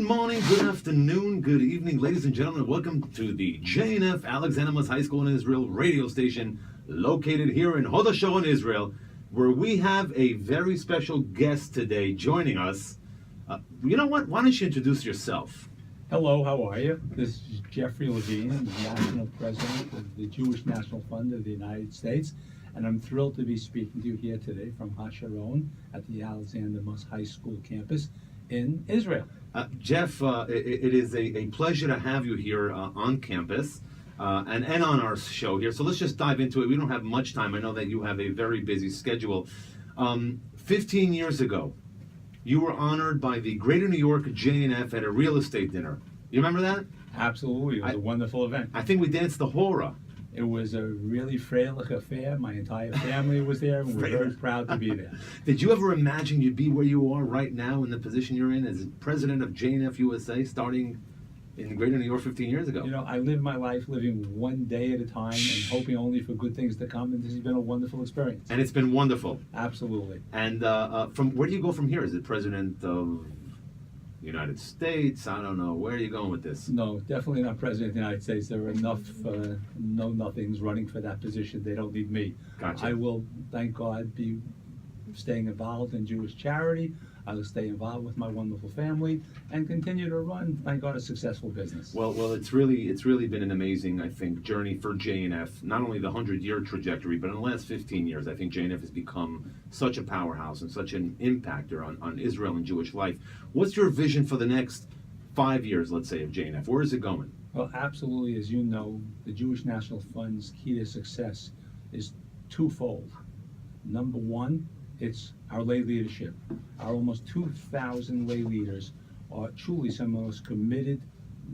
morning, good afternoon, good evening, ladies and gentlemen. Welcome to the JNF Alexander Muss High School in Israel radio station, located here in Hodashah in Israel, where we have a very special guest today joining us. You know what? Why don't you introduce yourself? Hello, how are you? This is Jeffrey Levine, the National President of the Jewish National Fund of the United States, and I'm thrilled to be speaking to you here today from Hasharon at the Alexander Muss High School campus in Israel. Jeff, it is a pleasure to have you here on campus and on our show here. So let's just dive into it. We don't have much time. I know that you have a very busy schedule. 15 years ago, you were honored by the Greater New York JNF at a real estate dinner. You remember that? Absolutely, it was a wonderful event. I think we danced the hora. It was a really freilich affair. My entire family was there, and we're very proud to be there. Did you ever imagine you'd be where you are right now in the position you're in as president of JNF USA, starting in Greater New York 15 years ago? You know, I live my life living one day at a time and hoping only for good things to come, and this has been a wonderful experience. And it's been wonderful. Absolutely. And from where do you go from here? Is it president of the United States? I don't know. Where are you going with this? No, definitely not President of the United States. There are enough know-nothings running for that position. They don't need me. Gotcha. I will, thank God, be staying involved in Jewish charity. I will stay involved with my wonderful family and continue to run, thank God, a successful business. Well, it's really been an amazing, I think, journey for JNF. Not only the 100-year trajectory, but in the last 15 years, I think JNF has become such a powerhouse and such an impactor on Israel and Jewish life. What's your vision for the next 5 years, let's say, of JNF? Where is it going? Well, absolutely. As you know, the Jewish National Fund's key to success is twofold. Number one, it's our lay leadership. Our almost 2,000 lay leaders are truly some of the most committed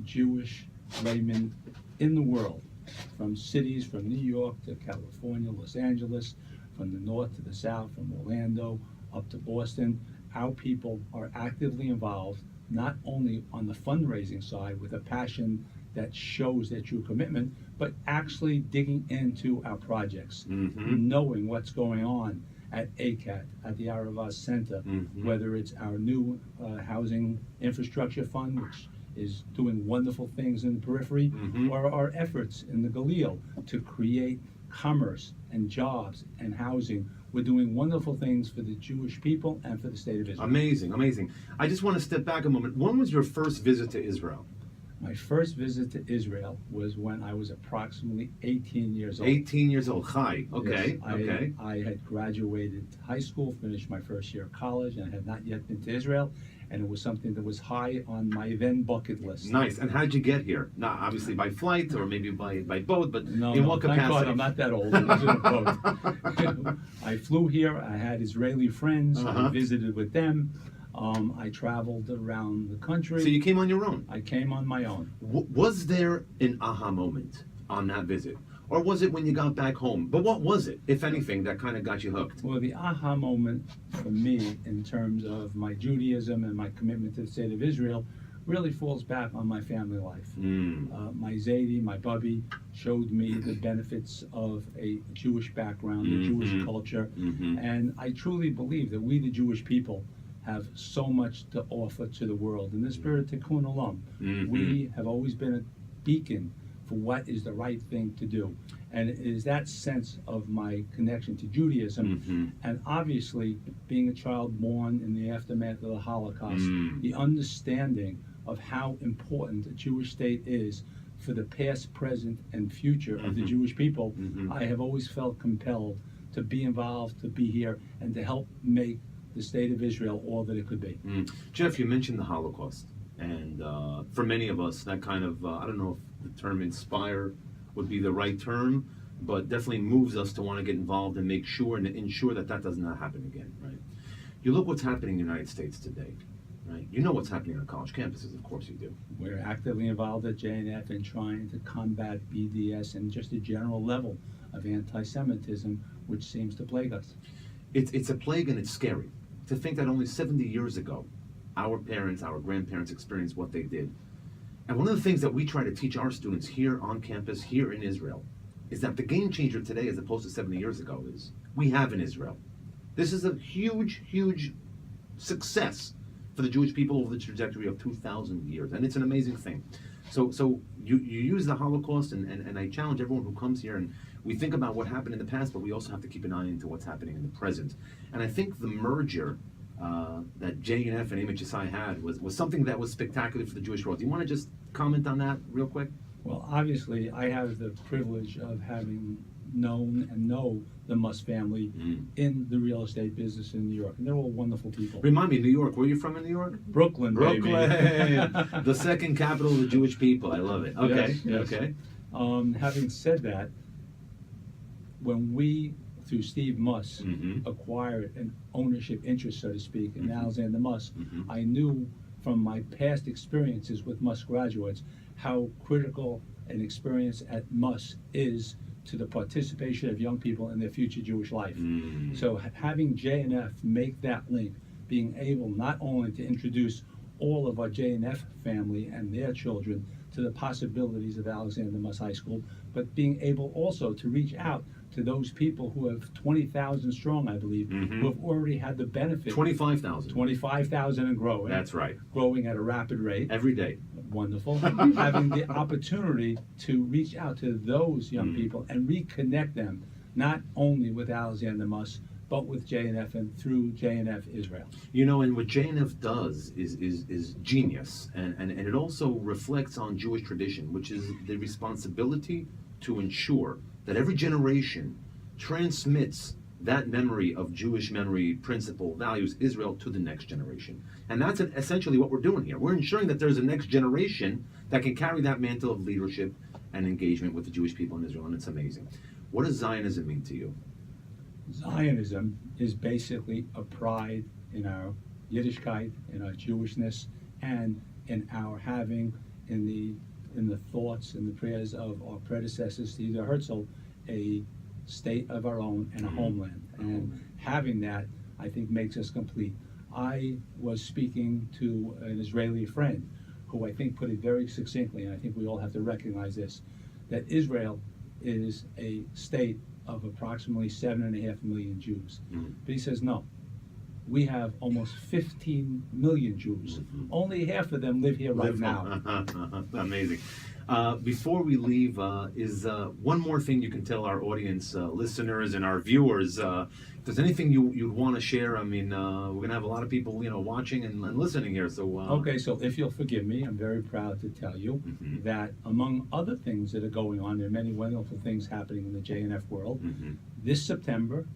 Jewish laymen in the world, from cities from New York to California, Los Angeles, from the north to the south, from Orlando up to Boston. Our people are actively involved, not only on the fundraising side with a passion that shows their true commitment, but actually digging into our projects, knowing what's going on at ACAT, at the Arava Center, whether it's our new housing infrastructure fund, which is doing wonderful things in the periphery, or our efforts in the Galil to create commerce and jobs and housing. We're doing wonderful things for the Jewish people and for the state of Israel. Amazing, amazing. I just want to step back a moment. When was your first visit to Israel? My first visit to Israel was when I was approximately 18 years old. 18 years old. Hi. Okay. Yes, Okay. I had graduated high school, finished my first year of college, and I had not yet been to Israel, and it was something that was high on my then bucket list. Nice. And how did you get here? Not obviously by flight or maybe by boat, but No, in what capacity? Thank God I'm not that old. It wasn't a boat. I flew here. I had Israeli friends. I visited with them. I traveled around the country. So you came on your own? I came on my own. Was there an aha moment on that visit? Or was it when you got back home? But what was it, if anything, that kind of got you hooked? Well, the aha moment for me in terms of my Judaism and my commitment to the state of Israel really falls back on my family life. My Zaidi, my Bubby, showed me the benefits of a Jewish background, a Jewish culture, and I truly believe that we, the Jewish people, have so much to offer to the world. In the spirit of Tikkun Olam, we have always been a beacon for what is the right thing to do. And it is that sense of my connection to Judaism, and obviously being a child born in the aftermath of the Holocaust, the understanding of how important the Jewish state is for the past, present, and future of the Jewish people. I have always felt compelled to be involved, to be here, and to help make the state of Israel all that it could be. Jeff, you mentioned the Holocaust, and for many of us, that kind of, I don't know if the term inspire would be the right term, but definitely moves us to want to get involved and make sure and ensure that that does not happen again, right? You look what's happening in the United States today, right? You know what's happening on college campuses, of course you do. We're actively involved at JNF in trying to combat BDS and just a general level of anti-Semitism, which seems to plague us. It's a plague and it's scary. To think that only 70 years ago, our parents, our grandparents experienced what they did. And one of the things that we try to teach our students here on campus, here in Israel, is that the game changer today, as opposed to 70 years ago, is we have in Israel. This is a huge, huge success for the Jewish people over the trajectory of 2,000 years, and it's an amazing thing. So you use the Holocaust, and I challenge everyone who comes here, and we think about what happened in the past, but we also have to keep an eye into what's happening in the present. And I think the merger that JNF and AMHSI had was something that was spectacular for the Jewish world. Do you want to just comment on that real quick? Well, obviously, I have the privilege of having known and know the Must family in the real estate business in New York, and they're all wonderful people. Remind me, New York, where are you from in New York? Brooklyn, baby. The second capital of the Jewish people. I love it. Okay, Yes. okay. Having said that, when we, through Steve Muss, acquired an ownership interest, so to speak, in Alexander Muss, I knew from my past experiences with Muss graduates how critical an experience at Muss is to the participation of young people in their future Jewish life. So having JNF make that link, being able not only to introduce all of our JNF family and their children to the possibilities of Alexander Muss High School, but being able also to reach out to those people who have 20,000 strong, I believe, who have already had the benefit. 25,000. 25,000 and growing. That's right. Growing at a rapid rate. Every day. Wonderful. Having the opportunity to reach out to those young people and reconnect them, not only with Alexander Muss, but with JNF and through JNF Israel. You know, and what JNF does is genius, and it also reflects on Jewish tradition, which is the responsibility to ensure that every generation transmits that memory of Jewish memory, principle, values, Israel to the next generation. And that's essentially what we're doing here. We're ensuring that there's a next generation that can carry that mantle of leadership and engagement with the Jewish people in Israel, and it's amazing. What does Zionism mean to you? Zionism is basically a pride in our Yiddishkeit, in our Jewishness, and in our having in the thoughts and the prayers of our predecessors, Theodor Herzl, a state of our own and a homeland. And having that, I think, makes us complete. I was speaking to an Israeli friend who I think put it very succinctly, and I think we all have to recognize this, that Israel is a state of approximately 7.5 million Jews. But he says, no, we have almost 15 million Jews. Only half of them live here right now. Amazing. Before we leave, is one more thing you can tell our audience, listeners and our viewers, if there's anything you'd want to share. I mean, we're going to have a lot of people, watching and listening here. So Okay, so if you'll forgive me, I'm very proud to tell you that among other things that are going on, there are many wonderful things happening in the JNF world. This September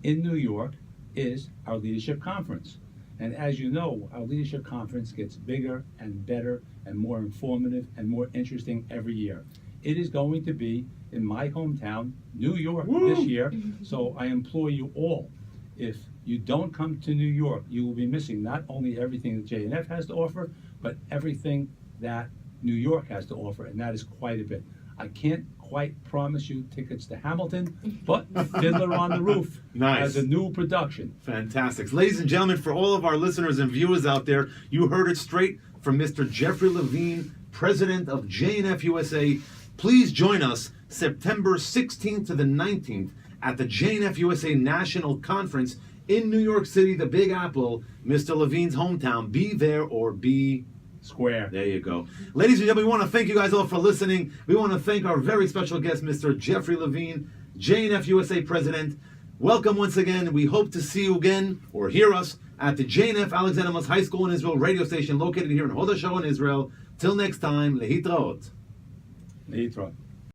in New York is our leadership conference. And as you know, our leadership conference gets bigger and better and more informative and more interesting every year. It is going to be in my hometown, New York, this year. So I implore you all, if you don't come to New York, you will be missing not only everything that JNF has to offer, but everything that New York has to offer, and that is quite a bit. I can't quite promise you tickets to Hamilton, but Fiddler on the Roof has a new production. Fantastic. Ladies and gentlemen, for all of our listeners and viewers out there, you heard it straight from Mr. Jeffrey Levine, President of JNF USA. Please join us September 16th to the 19th at the JNF USA National Conference in New York City, the Big Apple, Mr. Levine's hometown. Be there or be square. There you go. Ladies and gentlemen, we want to thank you guys all for listening. We want to thank our very special guest, Mr. Jeffrey Levine, JNF USA President. Welcome once again. We hope to see you again or hear us at the JNF Alexander Muss High School in Israel radio station located here in Hod HaSharon, Israel. Till next time, lehitraot. Lehitraot.